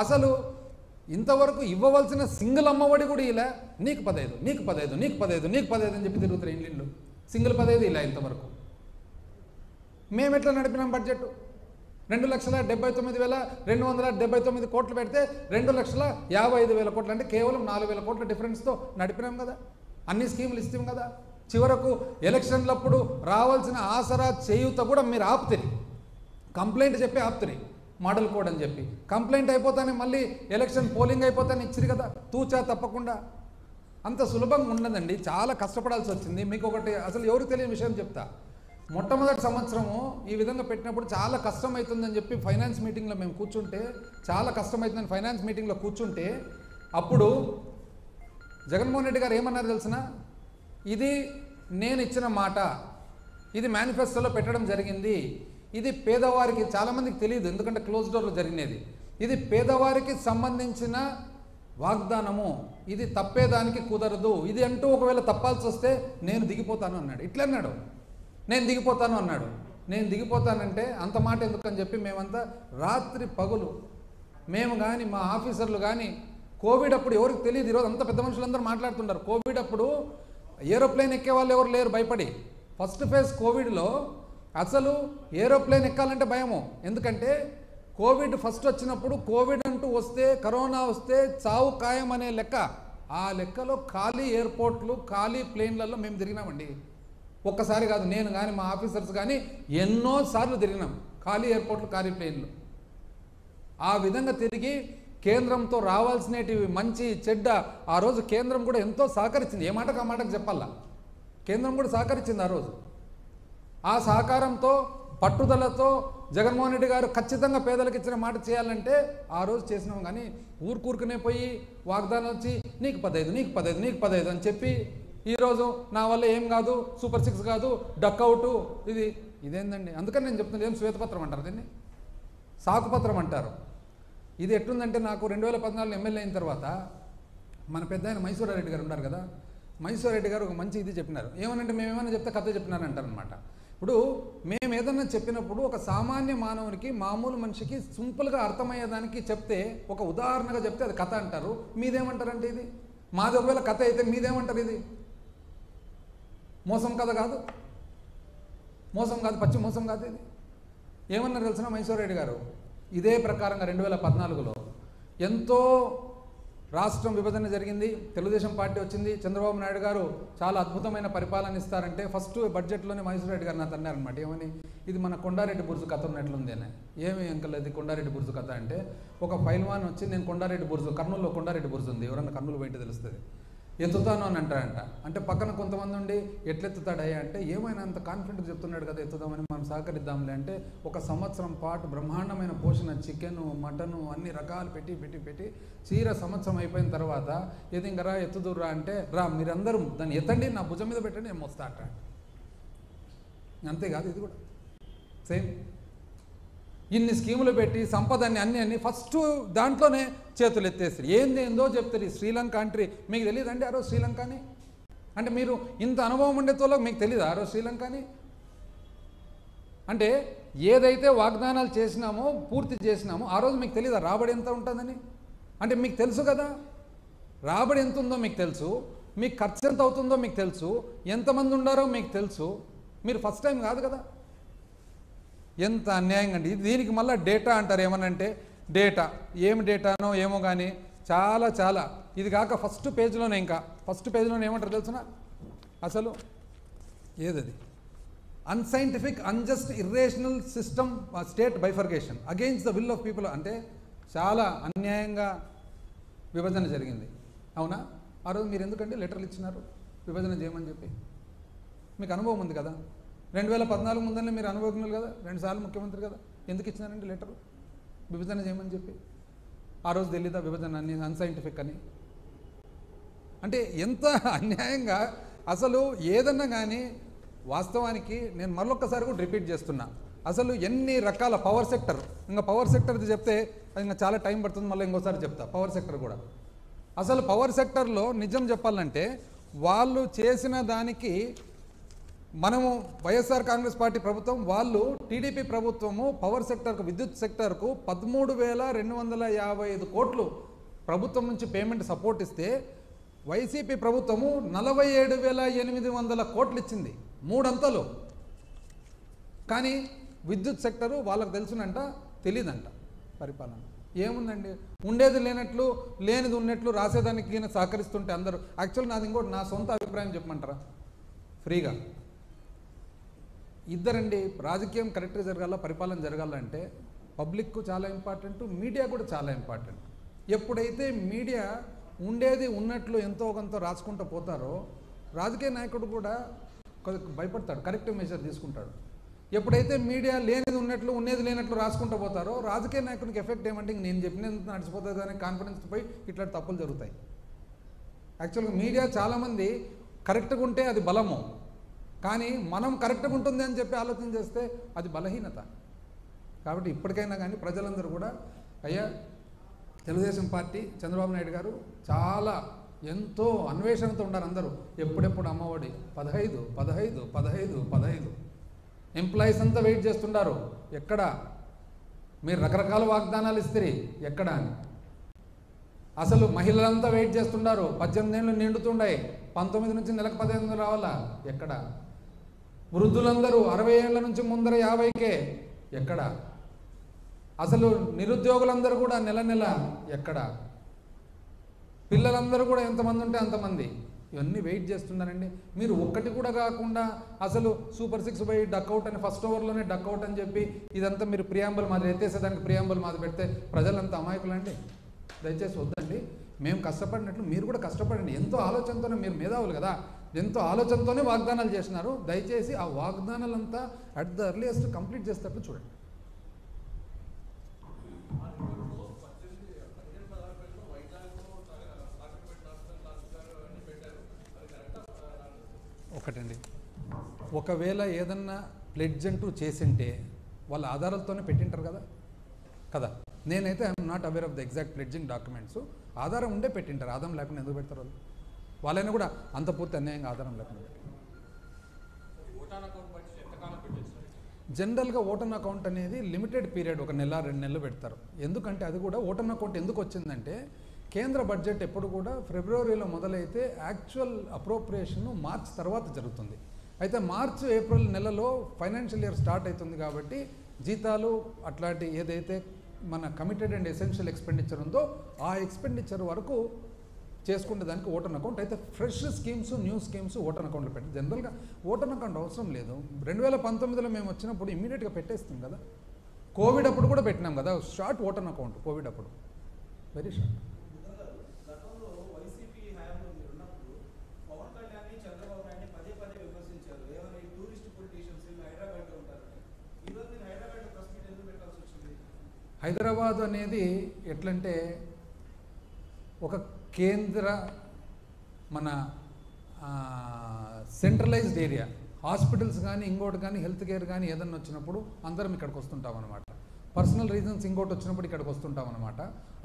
అసలు ఇంతవరకు ఇవ్వవలసిన సింగిల్ అమ్మఒడి కూడా ఇలా నీకు 15 నీకు 15 నీకు 15 నీకు 15 అని చెప్పి తిరుగుతారు ఇండ్లు. సింగిల్ 15 ఇలా ఇంతవరకు. మేము ఎట్లా నడిపినాం బడ్జెట్? 2,79,279 కోట్లు పెడితే 2,55,000 కోట్లు, అంటే కేవలం 4,000 కోట్ల డిఫరెన్స్తో నడిపినాం కదా. అన్ని స్కీములు ఇస్తాం కదా. చివరకు ఎలక్షన్లప్పుడు రావాల్సిన ఆసరా చేయూత కూడా మీరు ఆపుతుంది, కంప్లైంట్ చెప్పి ఆపుతుంది, మోడల్ కోడ్ అని చెప్పి. కంప్లైంట్ అయిపోతానే మళ్ళీ ఎలక్షన్ పోలింగ్ అయిపోతానే ఇచ్చిరు కదా, తూచా తప్పకుండా. అంత సులభంగా ఉండదండి, చాలా కష్టపడాల్సి వచ్చింది. మీకు ఒకటి అసలు ఎవరికి తెలియని విషయం చెప్తా. మొట్టమొదటి సంవత్సరము ఈ విధంగా పెట్టినప్పుడు చాలా కష్టమవుతుందని చెప్పి ఫైనాన్స్ మీటింగ్లో మేము కూర్చుంటే, చాలా కష్టమవుతుందని ఫైనాన్స్ మీటింగ్లో కూర్చుంటే, అప్పుడు జగన్మోహన్ రెడ్డి గారు ఏమన్నారు తెలిసిన, ఇది నేను ఇచ్చిన మాట, ఇది మేనిఫెస్టోలో పెట్టడం జరిగింది, ఇది పేదవారికి, చాలామందికి తెలియదు ఎందుకంటే క్లోజ్ డోర్లో జరిగినది, ఇది పేదవారికి సంబంధించిన వాగ్దానము, ఇది తప్పేదానికి కుదరదు, ఇది అంటూ ఒకవేళ తప్పాల్సి వస్తే నేను దిగిపోతాను అన్నాడు. ఇట్లా అన్నాడు, నేను దిగిపోతాను అన్నాడు. నేను దిగిపోతానంటే అంత మాట ఎందుకని చెప్పి మేమంతా రాత్రి పగులు, మేము కానీ మా ఆఫీసర్లు కానీ, కోవిడ్ అప్పుడు ఎవరికి తెలియదు, ఈరోజు అంత పెద్ద మనుషులందరూ మాట్లాడుతున్నారు. కోవిడ్ అప్పుడు ఏరోప్లేన్ ఎక్కే వాళ్ళు ఎవరు లేరు భయపడి. ఫస్ట్ ఫేజ్ కోవిడ్లో అసలు ఏరోప్లేన్ ఎక్కాలంటే భయము. ఎందుకంటే కోవిడ్ ఫస్ట్ వచ్చినప్పుడు కోవిడ్ అంటూ వస్తే, కరోనా వస్తే చావు ఖాయం అనే లెక్క. ఆ లెక్కలో ఖాళీ ఎయిర్పోర్ట్లు, ఖాళీ ప్లేన్లలో మేము తిరిగినామండి. ఒక్కసారి కాదు, నేను కానీ మా ఆఫీసర్స్ కానీ ఎన్నోసార్లు తిరిగినాం ఖాళీ ఎయిర్పోర్ట్లు, ఖాళీ ప్లేన్లు. ఆ విధంగా తిరిగి కేంద్రంతో రావాల్సినవి మంచి చెడ్డ ఆ రోజు కేంద్రం కూడా ఎంతో సహకరించింది. ఏ మాటకు ఆ మాటకు చెప్పాలా, కేంద్రం కూడా సహకరించింది ఆ రోజు. ఆ సహకారంతో, పట్టుదలతో జగన్మోహన్ రెడ్డి గారు ఖచ్చితంగా పేదలకు ఇచ్చిన మాట చేయాలంటే ఆ రోజు చేసినాం. కానీ ఊరుకూరుకునే పోయి వాగ్దానం వచ్చి నీకు 15 నీకు 15 నీకు 15 అని చెప్పి ఈరోజు నా వల్ల ఏం కాదు, సూపర్ 6 కాదు, డక్అవుటు, ఇదేందండి. అందుకని నేను చెప్తున్నాను, ఏం శ్వేతపత్రం అంటారు దీన్ని, సాకుపత్రం అంటారు. ఇది ఎట్లుందంటే, నాకు 2014 ఎమ్మెల్యే అయిన తర్వాత మన పెద్ద ఆయన మైసూరారెడ్డి గారు ఉన్నారు కదా, మైసూరారెడ్డి గారు ఒక మంచి ఇది చెప్పినారు. ఏమనంటే మేము ఏమైనా చెప్తే కథ చెప్పినారంటారనమాట. ఇప్పుడు మేము ఏదన్నా చెప్పినప్పుడు ఒక సామాన్య మానవునికి, మామూలు మనిషికి సింపుల్గా అర్థమయ్యేదానికి చెప్తే, ఒక ఉదాహరణగా చెప్తే అది కథ అంటారు. మీదేమంటారంటే ఇది మాది ఒకవేళ కథ అయితే మీదేమంటారు, ఇది మోసం కథ కాదు, మోసం కాదు, పచ్చి మోసం కాదు. ఇది ఏమన్నారు తెలిసిన మైసూరారెడ్డి గారు, ఇదే ప్రకారంగా 2014లో ఎంతో రాష్ట్రం విభజన జరిగింది, తెలుగుదేశం పార్టీ వచ్చింది, చంద్రబాబు నాయుడు గారు చాలా అద్భుతమైన పరిపాలన ఇస్తారంటే ఫస్ట్ బడ్జెట్లోనే మైసూరారెడ్డి గారు నాతో అన్నారనమాట. ఏమని, ఇది మన కొండారెడ్డి బుర్జు కథ ఉన్నట్లుంది అని. ఏమి అంకల్ అది కొండారెడ్డి బుర్జు కథ అంటే, ఒక ఫైల్వాన్ వచ్చి నేను కొండారెడ్డి బుర్జు, కర్నూలులో కొండారెడ్డి బుర్జు ఉంది, ఎవరన్నా కర్నూలు పోయింటే తెలుస్తుంది, ఎత్తుతాను అని అంటాడంట. అంటే పక్కన కొంతమంది ఉండి ఎట్లెత్తుతాడయ్యా అంటే, ఏమైనా అంత కాన్ఫిడెంట్గా చెప్తున్నాడు కదా ఎత్తుదామని మనం సహకరిద్దాంలే అంటే, 1 సంవత్సరం పాటు బ్రహ్మాండమైన పోషణ, చికెను, మటను అన్ని రకాలు పెట్టి చీర సంవత్సరం అయిపోయిన తర్వాత ఏది ఇంకా రా ఎత్తుదురా అంటే, రా మీరందరూ దాన్ని ఎత్తండి, నా భుజం మీద పెట్టండి, నేను మోస్తా అంట. అంతేకాదు ఇది కూడా సేమ్. ఇన్ని స్కీములు పెట్టి సంపదని అన్ని ఫస్ట్ దాంట్లోనే చేతులు ఎత్తేస్తారు. ఏందో చెప్తారు. ఈ శ్రీలంక కంట్రీ మీకు తెలియదండి ఆ రోజు శ్రీలంకని? అంటే మీరు ఇంత అనుభవం ఉండేతోలో మీకు తెలియదు ఆ రోజు శ్రీలంకని? అంటే ఏదైతే వాగ్దానాలు చేసినామో, పూర్తి చేసినామో ఆ రోజు మీకు తెలియదా రాబడి ఎంత ఉంటుందని? అంటే మీకు తెలుసు కదా, రాబడి ఎంత ఉందో మీకు తెలుసు, మీకు ఖర్చు ఎంత అవుతుందో మీకు తెలుసు, ఎంతమంది ఉండారో మీకు తెలుసు. మీరు ఫస్ట్ టైం కాదు కదా. ఎంత అన్యాయంగా అండి. దీనికి మళ్ళీ డేటా అంటారు. ఏమనంటే డేటా, ఏమి డేటానో ఏమో కానీ చాలా ఇది కాక ఫస్ట్ పేజ్లోనే ఏమంటారు తెలుసునా? అసలు ఏదది, unscientific, unjust, irrational system state bifurcation against the will of people. అంటే చాలా అన్యాయంగా విభజన జరిగింది. అవునా? ఆ రోజు మీరు ఎందుకంటే లెటర్లు ఇచ్చినారు విభజన చేయమని చెప్పి? మీకు అనుభవం ఉంది కదా. 2014 ముందనే మీరు అనుభవజ్ఞులు కదా, 2 సార్లు ముఖ్యమంత్రి కదా, ఎందుకు ఇచ్చినారండి లెటరు విభజన చేయమని చెప్పి? ఆ రోజు తెలీదా విభజన అని అన్సైంటిఫిక్ అని? అంటే ఎంత అన్యాయంగా అసలు ఏదన్నా కానీ వాస్తవానికి నేను మరొకసారి కూడా రిపీట్ చేస్తున్నా, అసలు ఎన్ని రకాల పవర్ సెక్టర్, ఇంకా పవర్ సెక్టర్ది చెప్తే ఇంకా చాలా టైం పడుతుంది, మళ్ళీ ఇంకోసారి చెప్తా పవర్ సెక్టర్ కూడా. అసలు పవర్ సెక్టర్లో నిజం చెప్పాలంటే వాళ్ళు చేసిన దానికి మనము వైఎస్ఆర్ కాంగ్రెస్ పార్టీ ప్రభుత్వం, వాళ్ళు టీడీపీ ప్రభుత్వము పవర్ సెక్టర్కు, విద్యుత్ సెక్టర్కు 13,255 కోట్లు ప్రభుత్వం నుంచి పేమెంట్ సపోర్ట్ ఇస్తే వైసీపీ ప్రభుత్వము 47,800 కోట్లు ఇచ్చింది, 3 అంతలు. కానీ విద్యుత్ సెక్టరు వాళ్ళకు తెలుసునంట, తెలియదంట పరిపాలన. ఏముందండి, ఉండేది లేనట్లు లేనిది ఉన్నట్లు రాసేదానికి ఈయన సహకరిస్తుంటే అందరూ. యాక్చువల్ నాది ఇంకోటి, నా సొంత అభిప్రాయం చెప్పమంటారా ఫ్రీగా? ఇద్దరండి, రాజకీయం కరెక్ట్గా జరగాల, పరిపాలన జరగాలంటే పబ్లిక్కు చాలా ఇంపార్టెంట్, మీడియా కూడా చాలా ఇంపార్టెంట్. ఎప్పుడైతే మీడియా ఉండేది ఉన్నట్లు ఎంతో కొంత రాసుకుంటూ పోతారో రాజకీయ నాయకుడు కూడా భయపడతాడు, కరెక్టివ్ మెజర్ తీసుకుంటాడు. ఎప్పుడైతే మీడియా లేనిది ఉన్నట్లు ఉన్నది లేనట్లు రాసుకుంటూ పోతారో రాజకీయ నాయకునికి ఎఫెక్ట్ ఏమంటే నేను చెప్పినంత నడిచిపోతుంది అనే కాన్ఫిడెన్స్ పోయి ఇట్లాంటి తప్పులు జరుగుతాయి. యాక్చువల్గా మీడియా చాలామంది కరెక్ట్గా ఉంటే అది బలము, కానీ మనం కరెక్ట్గా ఉంటుంది అని చెప్పి ఆలోచన చేస్తే అది బలహీనత. కాబట్టి ఇప్పటికైనా కానీ ప్రజలందరూ కూడా అయ్యా తెలుగుదేశం పార్టీ చంద్రబాబు నాయుడు గారు చాలా ఎంతో అన్వేషణతో ఉన్నారు అందరూ. ఎప్పుడెప్పుడు అమ్మఒడి 15 15 15 15 ఎంప్లాయీస్ అంతా వెయిట్ చేస్తుంటారు, ఎక్కడ మీరు రకరకాల వాగ్దానాలు ఇస్తారు ఎక్కడ అని. అసలు మహిళలంతా వెయిట్ చేస్తుంటారు, 18 ఏళ్ళు నిండుతుండే, 19 నుంచి నెలకు 15 రావాలా, ఎక్కడ? వృద్ధులందరూ 60 ఏళ్ళ నుంచి ముందర 50కే, ఎక్కడ? అసలు నిరుద్యోగులందరూ కూడా నెల నెల, ఎక్కడ? పిల్లలందరూ కూడా ఎంతమంది ఉంటే అంతమంది, ఇవన్నీ వెయిట్ చేస్తున్నారండి. మీరు ఒక్కటి కూడా కాకుండా అసలు సూపర్ 6 బై డక్అవుట్ అని ఫస్ట్ ఓవర్లోనే డక్అవుట్ అని చెప్పి ఇదంతా మీరు ప్రియాంబుల్ మాది ఎత్తేసేదానికి ప్రియాంబుల్ మాది పెడితే ప్రజలంతా అమాయకులండి. దయచేసి వద్దండి. మేము కష్టపడినట్లు మీరు కూడా కష్టపడండి. ఎంతో ఆలోచనతోనే, మీరు మేధావులు కదా, ఎంతో ఆలోచనతోనే వాగ్దానాలు చేసినారు. దయచేసి ఆ వాగ్దానాలంతా అట్ ద ఎర్లియస్ట్ కంప్లీట్ చేసేటట్లు చూడండి. ఒకటండి, ఒకవేళ ఏదన్నా ప్లెడ్జ్ అంటూ చేసింటే వాళ్ళ ఆధారాలతోనే పెట్టింటారు కదా కదా. నేనైతే I'm not aware of the exact pledging documents. ఆధారం ఉండే పెట్టింటారు, ఆధారం లేకుండా ఎందుకు పెడతారు వాళ్ళు? వాళ్ళైనా కూడా అంత పూర్తి అన్యాయంగా ఆధారం లేకుండా పెట్టి. జనరల్గా ఓటన్ అకౌంట్ అనేది లిమిటెడ్ పీరియడ్, 1 నెల 2 నెలలు పెడతారు. ఎందుకంటే అది కూడా ఓటన్ అకౌంట్ ఎందుకు వచ్చిందంటే కేంద్ర బడ్జెట్ ఎప్పుడు కూడా ఫిబ్రవరిలో మొదలైతే యాక్చువల్ అప్రోప్రియేషన్ మార్చ్ తర్వాత జరుగుతుంది. అయితే మార్చ్ ఏప్రిల్ నెలలో ఫైనాన్షియల్ ఇయర్ స్టార్ట్ అవుతుంది కాబట్టి జీతాలు అట్లాంటి ఏదైతే మన కమిటెడ్ అండ్ ఎసెన్షియల్ ఎక్స్పెండిచర్ ఉందో ఆ ఎక్స్పెండిచర్ వరకు చేసుకునే దానికి ఓటన్ అకౌంట్. అయితే fresh schemes, new schemes vote on అకౌంట్లో పెట్టి జనరల్గా ఓటన్ అకౌంట్ అవసరం లేదు. 2019లో మేము వచ్చినప్పుడు ఇమ్మీడియట్గా పెట్టేస్తాం కదా. కోవిడ్ అప్పుడు కూడా పెట్టినాం కదా షార్ట్ ఓటన్ అకౌంట్. కోవిడ్ అప్పుడు వెరీ షార్ట్. హైదరాబాద్ అనేది ఎట్లంటే ఒక కేంద్ర మన సెంట్రలైజ్డ్ ఏరియా. హాస్పిటల్స్ కానీ ఇంకోటి కానీ హెల్త్ కేర్ కానీ ఏదన్నా వచ్చినప్పుడు అందరం ఇక్కడికి వస్తుంటాం అనమాట. పర్సనల్ రీజన్స్ ఇంకోటి వచ్చినప్పుడు ఇక్కడికి వస్తుంటాం అనమాట.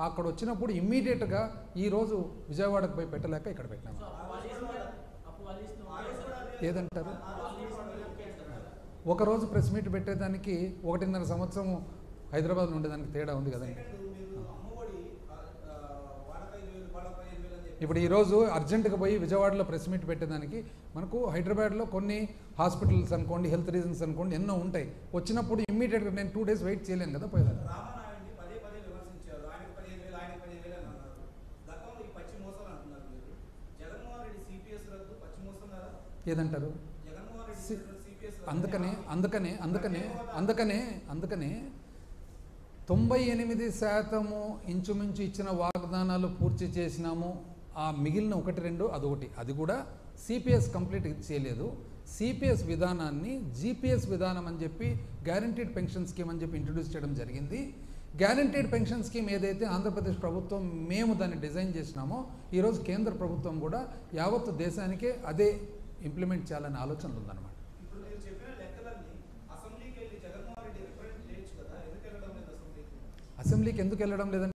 అక్కడ వచ్చినప్పుడు ఇమ్మీడియట్గా ఈరోజు విజయవాడకు పోయి పెట్టలేక ఇక్కడ పెట్టినాము. ఏదంటారు? ఒకరోజు ప్రెస్ మీట్ పెట్టేదానికి 1.5 సంవత్సరం హైదరాబాద్లో ఉండేదానికి తేడా ఉంది కదండి. ఇప్పుడు ఈరోజు అర్జెంటుగా పోయి విజయవాడలో ప్రెస్ మీట్ పెట్టేదానికి మనకు హైదరాబాద్లో కొన్ని హాస్పిటల్స్ అనుకోండి, హెల్త్ రీజన్స్ అనుకోండి, ఎన్నో ఉంటాయి. వచ్చినప్పుడు ఇమ్మీడియట్గా నేను 2 days వెయిట్ చేయలేను కదా పోయేదాన్ని. ఏదంటారు? అందుకనే 98% ఇంచుమించు ఇచ్చిన వాగ్దానాలు పూర్తి చేసినాము. ఆ మిగిలిన 1-2 అదొకటి, అది కూడా సిపిఎస్ కంప్లీట్ చేయలేదు. సిపిఎస్ విధానాన్ని జీపీఎస్ విధానం అని చెప్పి గ్యారంటీడ్ పెన్షన్ స్కీమ్ అని చెప్పి ఇంట్రడ్యూస్ చేయడం జరిగింది. గ్యారంటీడ్ పెన్షన్ స్కీమ్ ఏదైతే ఆంధ్రప్రదేశ్ ప్రభుత్వం మేము దాన్ని డిజైన్ చేసినామో ఈరోజు కేంద్ర ప్రభుత్వం కూడా యావత్తు దేశానికే అదే ఇంప్లిమెంట్ చేయాలనే ఆలోచన ఉందన్నమాట. అసెంబ్లీకి ఎందుకు వెళ్ళడం లేదంటే